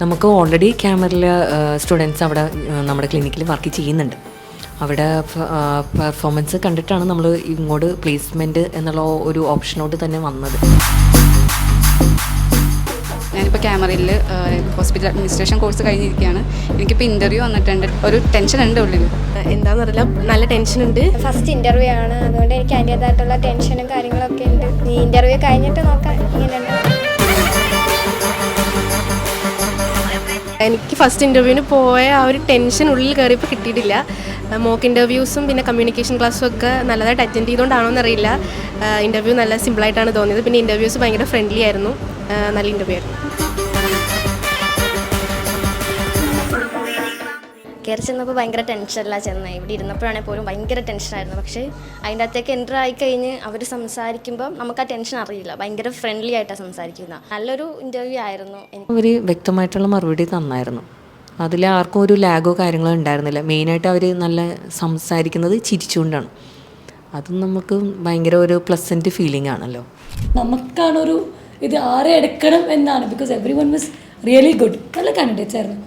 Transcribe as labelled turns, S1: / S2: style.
S1: നമുക്ക് ഓൾറെഡി ക്യാമറയിൽ സ്റ്റുഡൻസ് അവിടെ നമ്മുടെ ക്ലിനിക്കിൽ വർക്ക് ചെയ്യുന്നുണ്ട്. അവിടെ പെർഫോമൻസ് കണ്ടിട്ടാണ് നമ്മൾ ഇങ്ങോട്ട് പ്ലേസ്മെൻറ്റ് എന്നുള്ള ഒരു ഓപ്ഷനോട് തന്നെ വന്നത്.
S2: ഞാനിപ്പോൾ ക്യാമറയിൽ ഹോസ്പിറ്റൽ അഡ്മിനിസ്ട്രേഷൻ കോഴ്സ് കഴിഞ്ഞിരിക്കുകയാണ്. എനിക്കിപ്പോൾ ഇൻ്റർവ്യൂ വന്നിട്ടുണ്ട്. ഒരു ടെൻഷൻ ഉണ്ട് ഉള്ളിൽ.
S3: എന്താണെന്നറിയില്ല, നല്ല ടെൻഷൻ ഉണ്ട്.
S4: ഫസ്റ്റ് ഇൻ്റർവ്യൂ ആണ്, അതുകൊണ്ട് എനിക്ക് അതിൻ്റേതായിട്ടുള്ള ടെൻഷനും കാര്യങ്ങളൊക്കെ ഉണ്ട്. ഈ ഇൻ്റർവ്യൂ കഴിഞ്ഞിട്ട് നോക്കാം ഇങ്ങനെയുണ്ട്.
S3: എനിക്ക് ഫസ്റ്റ് ഇൻ്റർവ്യൂവിന് പോയ ആ ഒരു ടെൻഷൻ ഉള്ളിൽ കയറിയപ്പോൾ കിട്ടിയിട്ടില്ല. മോക്ക് ഇൻ്റർവ്യൂസും പിന്നെ കമ്മ്യൂണിക്കേഷൻ ക്ലാസ്സും ഒക്കെ നല്ലതായിട്ട് അറ്റൻഡ് ചെയ്തുകൊണ്ടാണോ എന്നറിയില്ല, ഇൻ്റർവ്യൂ നല്ല സിമ്പിളായിട്ടാണ് തോന്നിയത്. പിന്നെ ഇൻ്റർവ്യൂസ് ഭയങ്കര ഫ്രണ്ട്ലി ആയിരുന്നു, നല്ല ഇൻ്റർവ്യൂ ആയിരുന്നു.
S4: കയറി ചെന്നപ്പോൾ ഭയങ്കര ടെൻഷനിലാണ് ചെന്നത്. ഇവിടെ ഇരുന്നപ്പോഴാണെങ്കിൽ പോലും ഭയങ്കര ടെൻഷനായിരുന്നു. പക്ഷേ അതിൻ്റെ അകത്തേക്ക് എൻ്റർ ആയിക്കഴിഞ്ഞ് അവർ സംസാരിക്കുമ്പം നമുക്ക് ആ ടെൻഷൻ അറിയില്ല. ഭയങ്കര ഫ്രണ്ട്ലി ആയിട്ടാണ് സംസാരിക്കുന്നത്. നല്ലൊരു ഇൻ്റർവ്യൂ ആയിരുന്നു.
S1: അവർ വ്യക്തമായിട്ടുള്ള മറുപടി തന്നായിരുന്നു. അതിൽ ആർക്കും ഒരു ലാഗോ കാര്യങ്ങളോ ഉണ്ടായിരുന്നില്ല. മെയിനായിട്ട് അവർ നല്ല സംസാരിക്കുന്നത് ചിരിച്ചുകൊണ്ടാണ്. അതും നമുക്ക് ഭയങ്കര ഒരു പ്ലസൻറ്റ് ഫീലിംഗ് ആണല്ലോ.
S5: നമുക്കാണൊരു ഇത് ആരെ എടുക്കണം എന്നാണ്. Because every one was really good. നല്ല കാൻഡിഡേറ്റ്സ് ആയിരുന്നു.